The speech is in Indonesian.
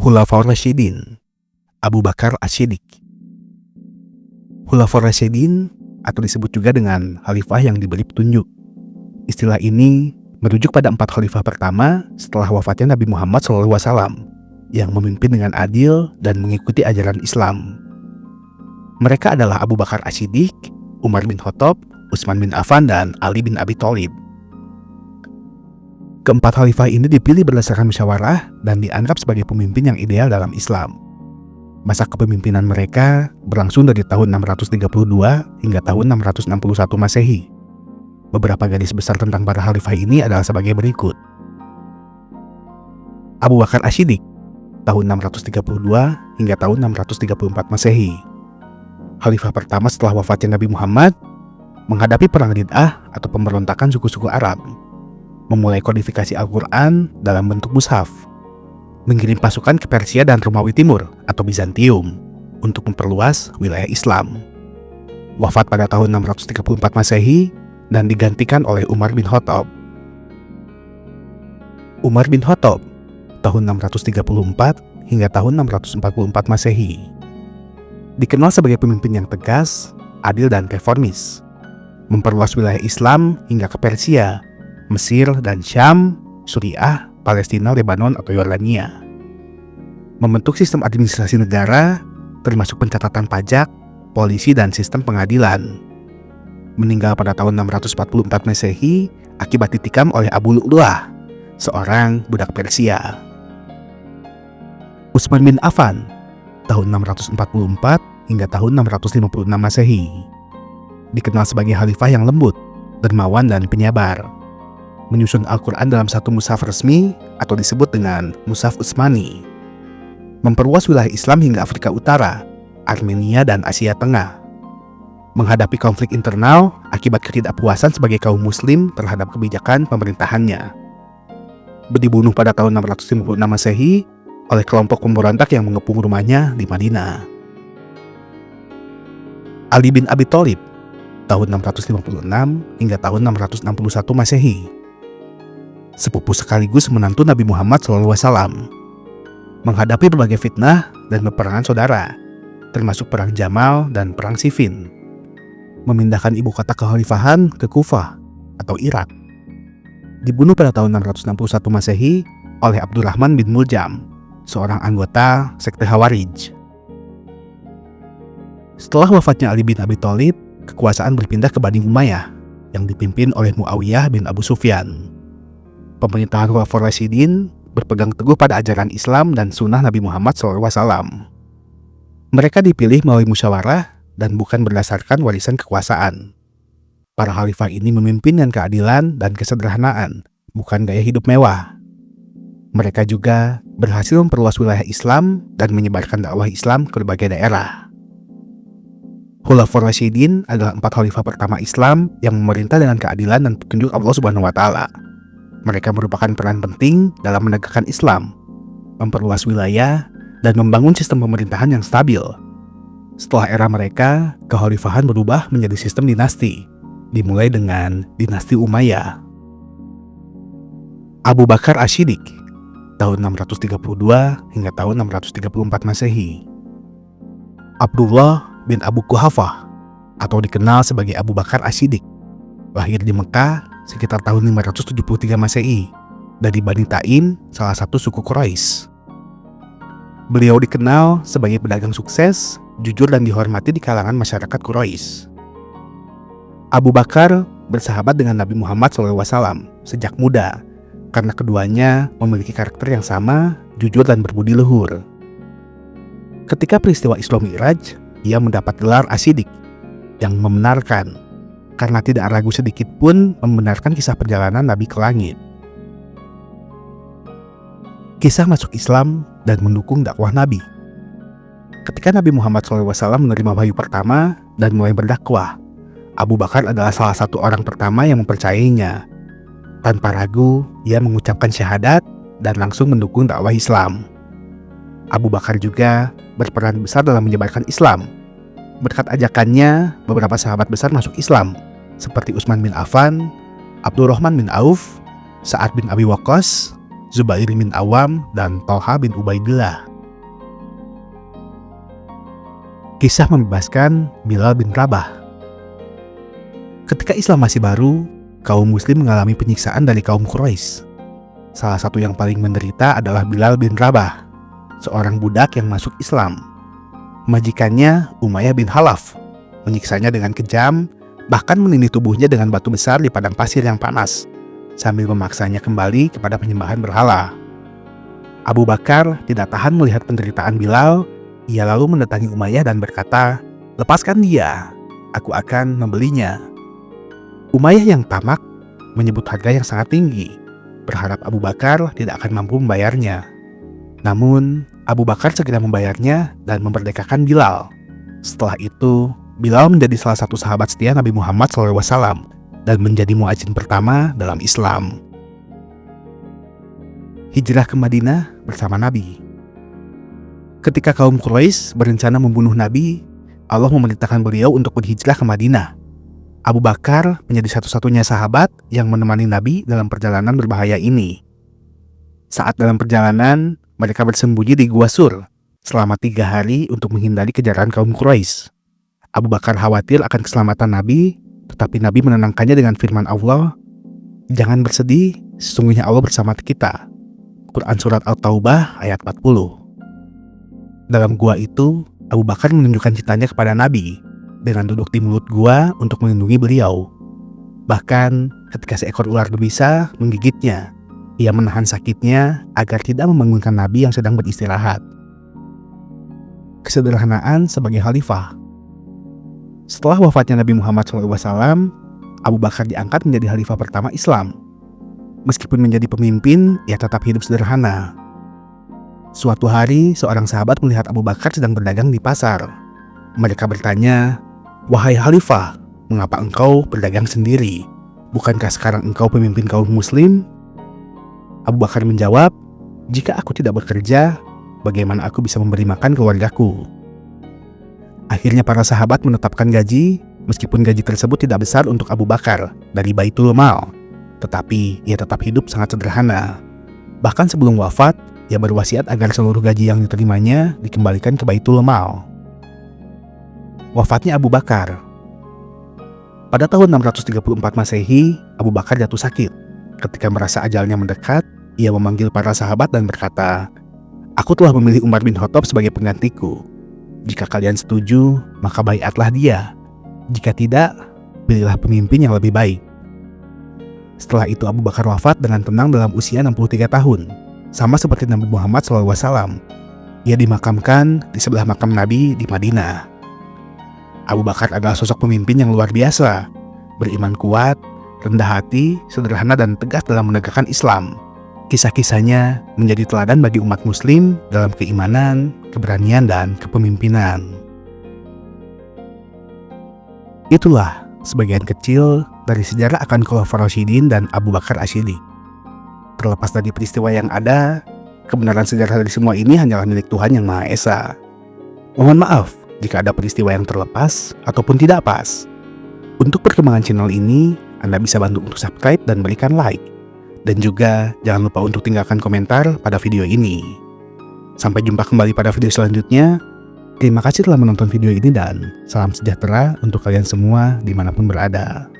Khulafaur Rasyidin, Abu Bakar Asy-Shiddiq. Khulafaur Rasyidin atau disebut juga dengan khalifah yang diberi petunjuk. Istilah ini merujuk pada 4 khalifah pertama setelah wafatnya Nabi Muhammad SAW yang memimpin dengan adil dan mengikuti ajaran Islam. Mereka adalah Abu Bakar Asy-Shiddiq, Umar bin Khattab, Utsman bin Affan, dan Ali bin Abi Thalib. Keempat khalifah ini dipilih berdasarkan musyawarah dan dianggap sebagai pemimpin yang ideal dalam Islam. Masa kepemimpinan mereka berlangsung dari tahun 632 hingga tahun 661 Masehi. Beberapa garis besar tentang para khalifah ini adalah sebagai berikut. Abu Bakar Asy-Shiddiq, tahun 632 hingga tahun 634 Masehi. Khalifah pertama setelah wafatnya Nabi Muhammad, menghadapi perang Rid'ah atau pemberontakan suku-suku Arab, memulai kodifikasi Al-Quran dalam bentuk mushaf, mengirim pasukan ke Persia dan Romawi Timur atau Bizantium untuk memperluas wilayah Islam. Wafat pada tahun 634 Masehi dan digantikan oleh Umar bin Khattab. Umar bin Khattab, tahun 634 hingga tahun 644 Masehi. Dikenal sebagai pemimpin yang tegas, adil, dan reformis, memperluas wilayah Islam hingga ke Persia, Mesir dan Syam, Suriah, Palestina, Lebanon atau Yordania. Membentuk sistem administrasi negara, termasuk pencatatan pajak, polisi, dan sistem pengadilan. Meninggal pada tahun 644 Masehi akibat ditikam oleh Abu Lu'lu'ah, seorang budak Persia. Utsman bin Affan, tahun 644 hingga tahun 656 Masehi. Dikenal sebagai khalifah yang lembut, dermawan, dan penyabar. Menyusun Al-Quran dalam satu mushaf resmi atau disebut dengan Mushaf Utsmani. Memperluas wilayah Islam hingga Afrika Utara, Armenia, dan Asia Tengah. Menghadapi konflik internal akibat ketidakpuasan sebagai kaum muslim terhadap kebijakan pemerintahannya. Dibunuh pada tahun 656 Masehi oleh kelompok pemberontak yang mengepung rumahnya di Madinah. Ali bin Abi Thalib, tahun 656 hingga tahun 661 Masehi. Sepupu sekaligus menantu Nabi Muhammad SAW, menghadapi berbagai fitnah dan peperangan saudara, termasuk Perang Jamal dan Perang Siffin. Memindahkan ibu kota kekhalifahan ke Kufah atau Irak. Dibunuh pada tahun 661 Masehi oleh Abdurrahman bin Muljam, seorang anggota sekte Khawarij. Setelah wafatnya Ali bin Abi Thalib, kekuasaan berpindah ke Bani Umayyah yang dipimpin oleh Muawiyah bin Abu Sufyan. Pemerintahan Khulafaur Rasyidin berpegang teguh pada ajaran Islam dan sunnah Nabi Muhammad SAW. Mereka dipilih melalui musyawarah dan bukan berdasarkan warisan kekuasaan. Para khalifah ini memimpin dengan keadilan dan kesederhanaan, bukan gaya hidup mewah. Mereka juga berhasil memperluas wilayah Islam dan menyebarkan dakwah Islam ke berbagai daerah. Khulafaur Rasyidin adalah 4 khalifah pertama Islam yang memerintah dengan keadilan dan petunjuk Allah Subhanahu wa Ta'ala. Mereka merupakan peran penting dalam menegakkan Islam, memperluas wilayah, dan membangun sistem pemerintahan yang stabil. Setelah era mereka, kekhalifahan berubah menjadi sistem dinasti, dimulai dengan dinasti Umayyah. Abu Bakar Asy-Shiddiq, tahun 632 hingga tahun 634 Masehi. Abdullah bin Abu Quhafah, atau dikenal sebagai Abu Bakar Asy-Shiddiq, lahir di Mekah sekitar tahun 573 Masehi dari Bani Taim, salah satu suku Quraisy. Beliau dikenal sebagai pedagang sukses, jujur, dan dihormati di kalangan masyarakat Quraisy. Abu Bakar bersahabat dengan Nabi Muhammad SAW sejak muda karena keduanya memiliki karakter yang sama, jujur, dan berbudi luhur. Ketika peristiwa Isra Mi'raj, ia mendapat gelar Asy-Shiddiq yang membenarkan, karena tidak ragu sedikit pun membenarkan kisah perjalanan Nabi ke langit. Kisah masuk Islam dan mendukung dakwah Nabi. Ketika Nabi Muhammad SAW menerima wahyu pertama dan mulai berdakwah, Abu Bakar adalah salah satu orang pertama yang mempercayainya. Tanpa ragu, ia mengucapkan syahadat dan langsung mendukung dakwah Islam. Abu Bakar juga berperan besar dalam menyebarkan Islam. Berkat ajakannya, beberapa sahabat besar masuk Islam, seperti Utsman bin Affan, Abdurrahman bin Auf, Sa'ad bin Abi Waqqas, Zubair bin Awam, dan Thalha bin Ubaidillah. Kisah membebaskan Bilal bin Rabah. Ketika Islam masih baru, kaum muslim mengalami penyiksaan dari kaum Quraisy. Salah satu yang paling menderita adalah Bilal bin Rabah, seorang budak yang masuk Islam. Majikannya, Umayyah bin Khalaf, menyiksanya dengan kejam, bahkan menindih tubuhnya dengan batu besar di padang pasir yang panas, sambil memaksanya kembali kepada penyembahan berhala. Abu Bakar tidak tahan melihat penderitaan Bilal. Ia lalu mendatangi Umayyah dan berkata, "Lepaskan dia, aku akan membelinya." Umayyah yang tamak menyebut harga yang sangat tinggi, berharap Abu Bakar tidak akan mampu membayarnya. Namun, Abu Bakar segera membayarnya dan memerdekakan Bilal. Setelah itu, Bilal menjadi salah satu sahabat setia Nabi Muhammad SAW dan menjadi muadzin pertama dalam Islam. Hijrah ke Madinah bersama Nabi. Ketika kaum Quraisy berencana membunuh Nabi, Allah memerintahkan beliau untuk berhijrah ke Madinah. Abu Bakar menjadi satu-satunya sahabat yang menemani Nabi dalam perjalanan berbahaya ini. Saat dalam perjalanan, mereka bersembunyi di Gua Sur selama 3 hari untuk menghindari kejaran kaum Quraisy. Abu Bakar khawatir akan keselamatan Nabi, tetapi Nabi menenangkannya dengan firman Allah, "Jangan bersedih, sesungguhnya Allah bersama kita." Quran Surat At-Taubah ayat 40. Dalam gua itu, Abu Bakar menunjukkan cintanya kepada Nabi dengan duduk di mulut gua untuk melindungi beliau. Bahkan ketika seekor ular berbisa menggigitnya, ia menahan sakitnya agar tidak membangunkan Nabi yang sedang beristirahat. Kesederhanaan sebagai khalifah. Setelah wafatnya Nabi Muhammad SAW, Abu Bakar diangkat menjadi khalifah pertama Islam. Meskipun menjadi pemimpin, ia tetap hidup sederhana. Suatu hari, seorang sahabat melihat Abu Bakar sedang berdagang di pasar. Mereka bertanya, "Wahai Khalifah, mengapa engkau berdagang sendiri? Bukankah sekarang engkau pemimpin kaum muslim?" Abu Bakar menjawab, "Jika aku tidak bekerja, bagaimana aku bisa memberi makan keluargaku?" Akhirnya para sahabat menetapkan gaji, meskipun gaji tersebut tidak besar untuk Abu Bakar dari Baitul Mal, tetapi ia tetap hidup sangat sederhana. Bahkan sebelum wafat, ia berwasiat agar seluruh gaji yang diterimanya dikembalikan ke Baitul Mal. Wafatnya Abu Bakar. Pada tahun 634 Masehi, Abu Bakar jatuh sakit. Ketika merasa ajalnya mendekat, ia memanggil para sahabat dan berkata, "Aku telah memilih Umar bin Khattab sebagai penggantiku. Jika kalian setuju, maka baiatlah dia. Jika tidak, pilihlah pemimpin yang lebih baik." Setelah itu Abu Bakar wafat dengan tenang dalam usia 63 tahun. Sama seperti Nabi Muhammad SAW. Ia dimakamkan di sebelah makam Nabi di Madinah. Abu Bakar adalah sosok pemimpin yang luar biasa, beriman kuat, rendah hati, sederhana dan tegas dalam menegakkan Islam. Kisah-kisahnya menjadi teladan bagi umat muslim dalam keimanan, keberanian, dan kepemimpinan. Itulah sebagian kecil dari sejarah akan Khulafaur Rasyidin dan Abu Bakar As-Siddiq. Terlepas dari peristiwa yang ada, kebenaran sejarah dari semua ini hanyalah milik Tuhan Yang Maha Esa. Mohon maaf jika ada peristiwa yang terlepas ataupun tidak pas. Untuk perkembangan channel ini, Anda bisa bantu untuk subscribe dan berikan like. Dan juga jangan lupa untuk tinggalkan komentar pada video ini. Sampai jumpa kembali pada video selanjutnya. Terima kasih telah menonton video ini dan salam sejahtera untuk kalian semua dimanapun berada.